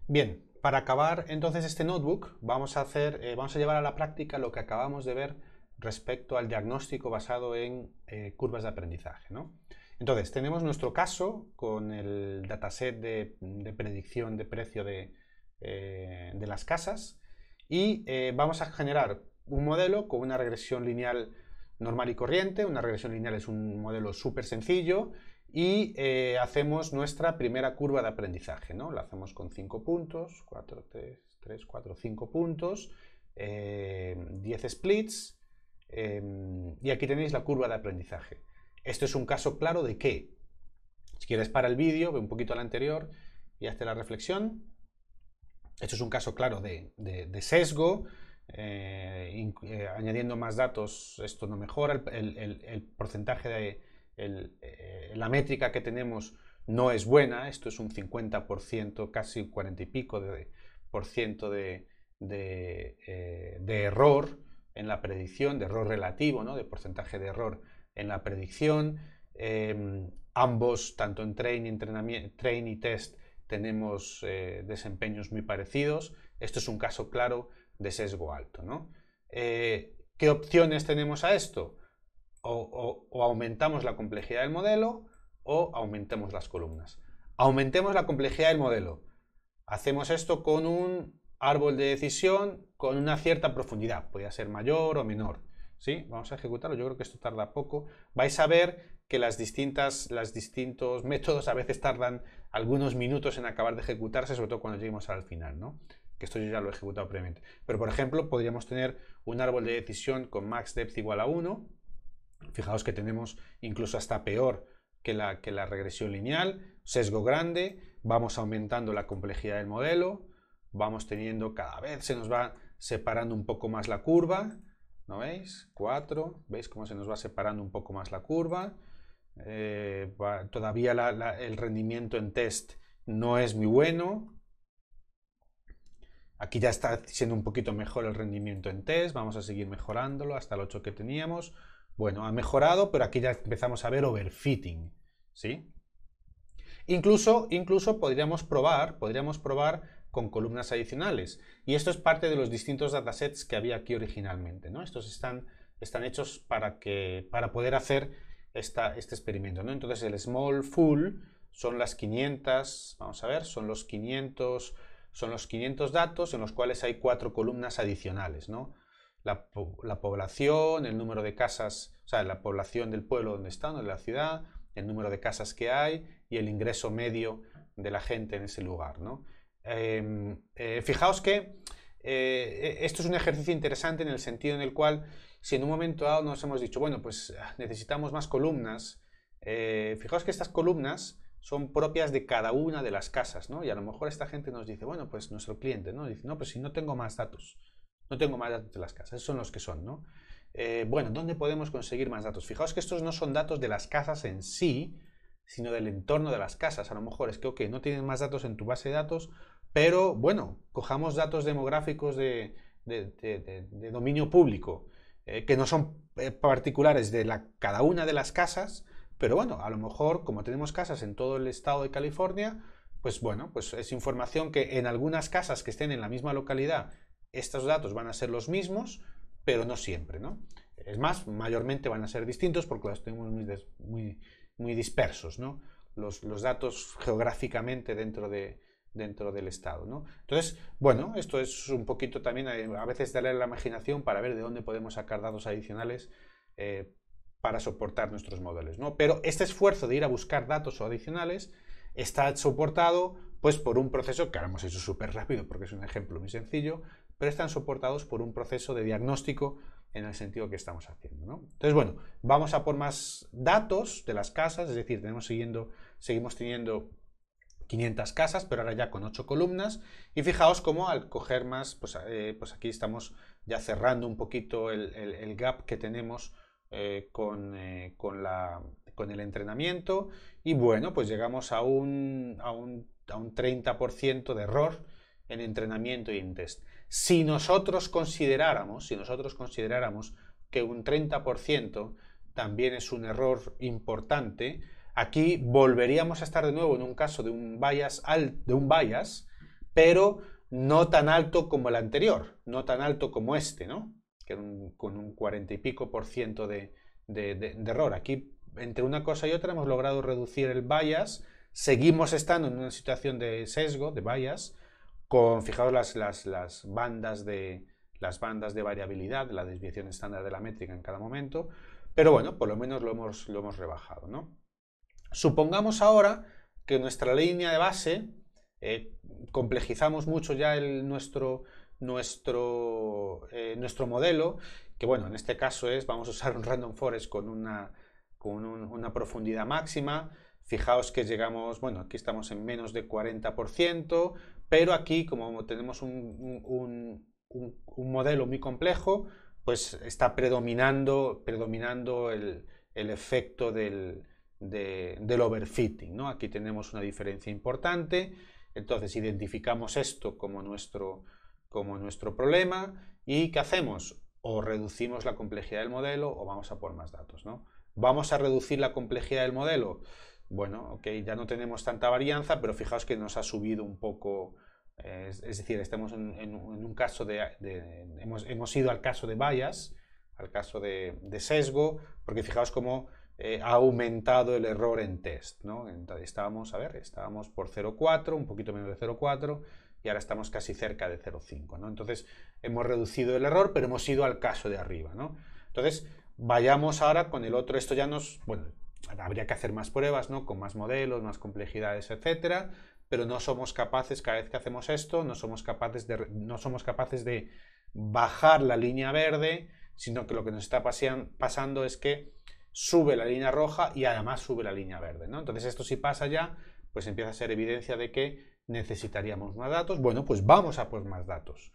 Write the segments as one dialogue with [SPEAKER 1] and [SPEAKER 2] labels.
[SPEAKER 1] Bien, para acabar entonces este notebook vamos a llevar a la práctica lo que acabamos de ver respecto al diagnóstico basado en curvas de aprendizaje, ¿no? Entonces, tenemos nuestro caso con el dataset de predicción de precio de las casas y vamos a generar un modelo con una regresión lineal normal y corriente. Una regresión lineal es un modelo súper sencillo y hacemos nuestra primera curva de aprendizaje, ¿no? La hacemos con 5 puntos, 4, 3, 4, 5 puntos, 10 splits, y aquí tenéis la curva de aprendizaje. Esto es un caso claro de que, si quieres para el vídeo, ve un poquito al anterior y hazte la reflexión. Esto es un caso claro de sesgo. Añadiendo más datos esto no mejora, el porcentaje la métrica que tenemos no es buena, esto es un 50%, casi un 40 y pico por ciento de error en la predicción, de error relativo, ¿no? De porcentaje de error en la predicción. Ambos, tanto en train y test, tenemos desempeños muy parecidos. Esto es un caso claro de sesgo alto, ¿no? ¿Qué opciones tenemos a esto? O aumentamos la complejidad del modelo o aumentemos las columnas. Aumentemos la complejidad del modelo. Hacemos esto con un árbol de decisión con una cierta profundidad. Podría ser mayor o menor. ¿Sí? Vamos a ejecutarlo. Yo creo que esto tarda poco. Vais a ver que los distintos métodos a veces tardan algunos minutos en acabar de ejecutarse, sobre todo cuando lleguemos al final, ¿no? Que esto yo ya lo he ejecutado previamente. Pero, por ejemplo, podríamos tener un árbol de decisión con max depth igual a 1. Fijaos que tenemos incluso hasta peor que la regresión lineal, sesgo grande, vamos aumentando la complejidad del modelo, vamos teniendo cada vez se nos va separando un poco más la curva, ¿no veis? 4, ¿veis cómo se nos va separando un poco más la curva? Todavía el rendimiento en test no es muy bueno. Aquí ya está siendo un poquito mejor el rendimiento en test, vamos a seguir mejorándolo hasta el 8 que teníamos. Bueno, ha mejorado, pero aquí ya empezamos a ver overfitting, ¿sí? Incluso podríamos probar con columnas adicionales. Y esto es parte de los distintos datasets que había aquí originalmente, ¿no? Estos están hechos para poder hacer este experimento, ¿no? Entonces el small full son las 500, vamos a ver, son los 500 datos en los cuales hay 4 columnas adicionales, ¿no? La población, el número de casas, o sea, la población del pueblo donde están, de la ciudad, el número de casas que hay y el ingreso medio de la gente en ese lugar, ¿no? Fijaos que esto es un ejercicio interesante en el sentido en el cual, si en un momento dado nos hemos dicho, bueno, pues necesitamos más columnas, fijaos que estas columnas son propias de cada una de las casas, ¿no? Y a lo mejor esta gente nos dice, bueno, pues nuestro cliente, ¿no? Dice, no, pues si no tengo más datos. No tengo más datos de las casas, esos son los que son, ¿no? Bueno, ¿dónde podemos conseguir más datos? Fijaos que estos no son datos de las casas en sí, sino del entorno de las casas. A lo mejor es que, ok, no tienes más datos en tu base de datos, pero bueno, cojamos datos demográficos de dominio público, que no son particulares de cada una de las casas, pero bueno, a lo mejor, como tenemos casas en todo el estado de California, pues bueno, pues es información que en algunas casas que estén en la misma localidad, estos datos van a ser los mismos, pero no siempre, ¿no? Es más, mayormente van a ser distintos porque los tenemos muy dispersos, ¿no? Los datos geográficamente dentro del estado, ¿no? Entonces, bueno, esto es un poquito también a veces darle a la imaginación para ver de dónde podemos sacar datos adicionales para soportar nuestros modelos, ¿no? Pero este esfuerzo de ir a buscar datos adicionales está soportado pues por un proceso que ahora hemos hecho súper rápido porque es un ejemplo muy sencillo, pero están soportados por un proceso de diagnóstico en el sentido que estamos haciendo, ¿no? Entonces, bueno, vamos a por más datos de las casas, es decir, seguimos teniendo 500 casas, pero ahora ya con 8 columnas, y fijaos cómo al coger más, pues aquí estamos ya cerrando un poquito el gap que tenemos con el entrenamiento, y bueno, pues llegamos a un 30% de error en entrenamiento y en test. Si nosotros consideráramos que un 30% también es un error importante, aquí volveríamos a estar de nuevo en un caso de un bias, pero no tan alto como el anterior, no tan alto como este, ¿no? Que con un 40 y pico por ciento de error. Aquí, entre una cosa y otra, hemos logrado reducir el bias. Seguimos estando en una situación de sesgo, de bias, con, fijaos, las bandas de variabilidad, de la desviación estándar de la métrica en cada momento, pero bueno, por lo menos lo hemos rebajado, ¿no? Supongamos ahora que nuestra línea de base, complejizamos mucho ya nuestro modelo, que bueno, en este caso vamos a usar un random forest con una profundidad máxima. Fijaos que llegamos, bueno, aquí estamos en menos de 40%, pero aquí, como tenemos un modelo muy complejo, pues está predominando el efecto del overfitting, ¿no? Aquí tenemos una diferencia importante, entonces identificamos esto como nuestro problema, y ¿qué hacemos? O reducimos la complejidad del modelo o vamos a por más datos, ¿no? ¿Vamos a reducir la complejidad del modelo? Bueno, ok, ya no tenemos tanta varianza, pero fijaos que nos ha subido un poco, es decir, estamos en un caso hemos ido al caso de bias, al caso de sesgo, porque fijaos cómo ha aumentado el error en test, ¿no? Entonces, estábamos por 0,4, un poquito menos de 0,4, y ahora estamos casi cerca de 0,5, ¿no? Entonces hemos reducido el error, pero hemos ido al caso de arriba, ¿no? Entonces vayamos ahora con el otro. Esto ya bueno, habría que hacer más pruebas, ¿no? Con más modelos, más complejidades, etcétera, pero no somos capaces, cada vez que hacemos esto, no somos capaces de bajar la línea verde, sino que lo que nos está pasando es que sube la línea roja y además sube la línea verde, ¿no? Entonces esto, si pasa ya, pues empieza a ser evidencia de que necesitaríamos más datos. Bueno, pues vamos a por más datos,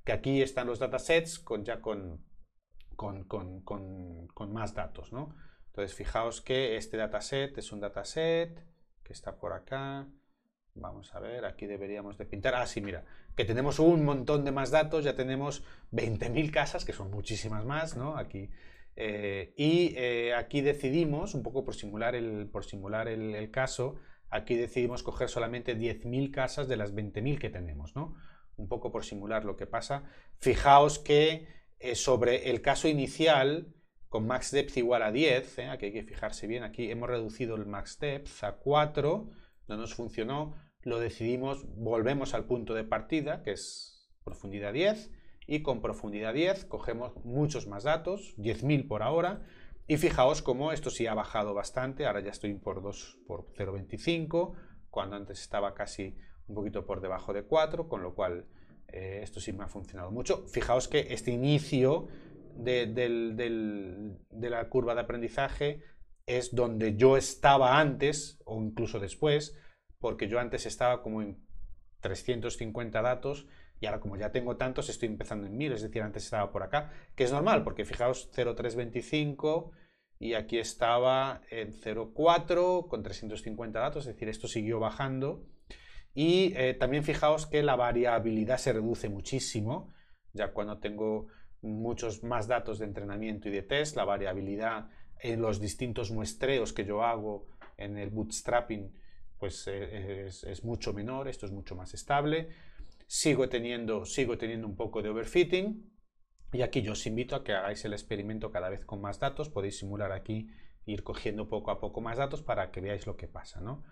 [SPEAKER 1] que aquí están los datasets con más datos, ¿no? Entonces fijaos que este dataset es un dataset que está por acá. Vamos a ver, aquí deberíamos de pintar. Ah, sí, mira, que tenemos un montón de más datos. Ya tenemos 20.000 casas, que son muchísimas más, ¿no? Aquí. Aquí decidimos, un poco por simular el caso, aquí decidimos coger solamente 10.000 casas de las 20.000 que tenemos, ¿no? Un poco por simular lo que pasa. Fijaos que sobre el caso inicial, con max depth igual a 10, aquí hay que fijarse bien, aquí hemos reducido el max depth a 4, no nos funcionó, lo decidimos, volvemos al punto de partida, que es profundidad 10, y con profundidad 10 cogemos muchos más datos, 10.000 por ahora, y fijaos cómo esto sí ha bajado bastante. Ahora ya estoy por 0,25, cuando antes estaba casi un poquito por debajo de 4, con lo cual esto sí me ha funcionado mucho. Fijaos que este inicio de la curva de aprendizaje es donde yo estaba antes, o incluso después, porque yo antes estaba como en 350 datos, y ahora, como ya tengo tantos, estoy empezando en 1000, es decir, antes estaba por acá, que es normal, porque fijaos, 0,325, y aquí estaba en 0,4 con 350 datos, es decir, esto siguió bajando. Y también fijaos que la variabilidad se reduce muchísimo, ya cuando tengo muchos más datos de entrenamiento y de test, la variabilidad en los distintos muestreos que yo hago en el bootstrapping, pues es mucho menor, esto es mucho más estable. Sigo teniendo un poco de overfitting, y aquí yo os invito a que hagáis el experimento cada vez con más datos. Podéis simular aquí, ir cogiendo poco a poco más datos para que veáis lo que pasa, ¿no?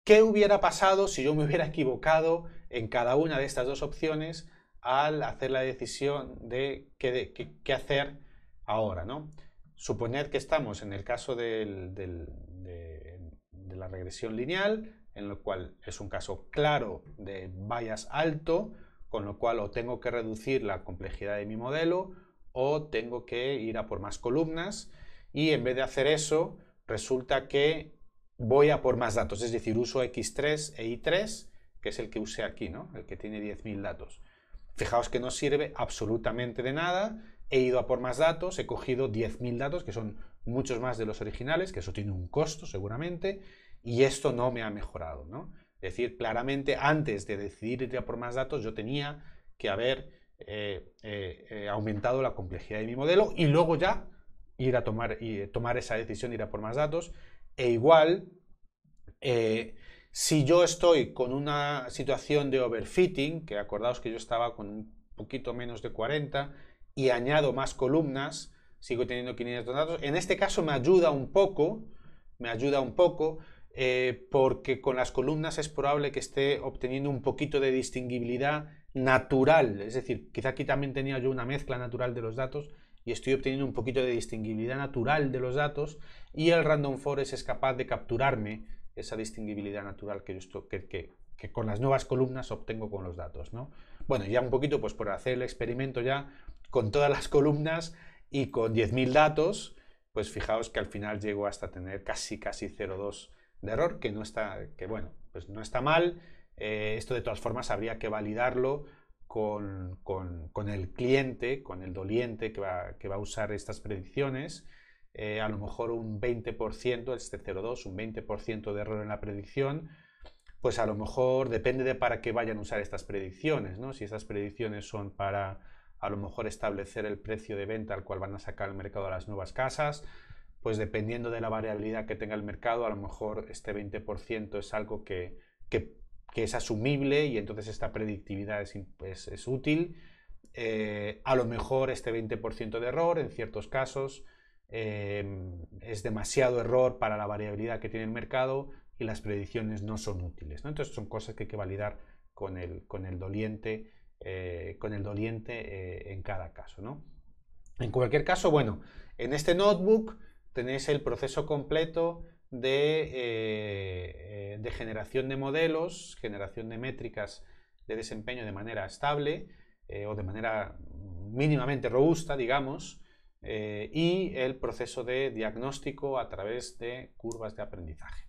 [SPEAKER 1] ¿Qué hubiera pasado si yo me hubiera equivocado en cada una de estas dos opciones al hacer la decisión de qué hacer ahora, ¿no? Suponed que estamos en el caso de la regresión lineal, en lo cual es un caso claro de bias alto, con lo cual o tengo que reducir la complejidad de mi modelo o tengo que ir a por más columnas, y en vez de hacer eso, resulta que voy a por más datos, es decir, uso X3 e Y3, que es el que usé aquí, ¿no? El que tiene 10.000 datos. Fijaos que no sirve absolutamente de nada. He ido a por más datos, he cogido 10.000 datos, que son muchos más de los originales, que eso tiene un costo seguramente, y esto no me ha mejorado, ¿no? Es decir, claramente antes de decidir ir a por más datos, yo tenía que haber aumentado la complejidad de mi modelo y luego ya ir a tomar esa decisión, ir a por más datos. E igual, Si yo estoy con una situación de overfitting, que acordaos que yo estaba con un poquito menos de 40 y añado más columnas, sigo teniendo 500 datos. En este caso me ayuda un poco, porque con las columnas es probable que esté obteniendo un poquito de distinguibilidad natural. Es decir, quizá aquí también tenía yo una mezcla natural de los datos y estoy obteniendo un poquito de distinguibilidad natural de los datos, y el Random Forest es capaz de capturarme esa distinguibilidad natural que con las nuevas columnas obtengo con los datos, ¿no? Bueno, ya un poquito pues por hacer el experimento ya con todas las columnas y con 10.000 datos, pues fijaos que al final llego hasta tener casi 0,2 de error, que no está, que bueno, pues no está mal. Esto de todas formas habría que validarlo con el cliente, con el doliente que va a usar estas predicciones. A lo mejor un 20%, este 0,2, un 20% de error en la predicción, pues a lo mejor depende de para qué vayan a usar estas predicciones, ¿no? Si estas predicciones son para a lo mejor establecer el precio de venta al cual van a sacar al mercado a las nuevas casas, pues dependiendo de la variabilidad que tenga el mercado, a lo mejor este 20% es algo que es asumible y entonces esta predictividad es útil. A lo mejor este 20% de error en ciertos casos es demasiado error para la variabilidad que tiene el mercado y las predicciones no son útiles, ¿no? Entonces son cosas que hay que validar con el doliente, en cada caso, ¿no? En cualquier caso, bueno, en este notebook tenéis el proceso completo de generación de modelos, generación de métricas de desempeño de manera estable o de manera mínimamente robusta, digamos, y el proceso de diagnóstico a través de curvas de aprendizaje.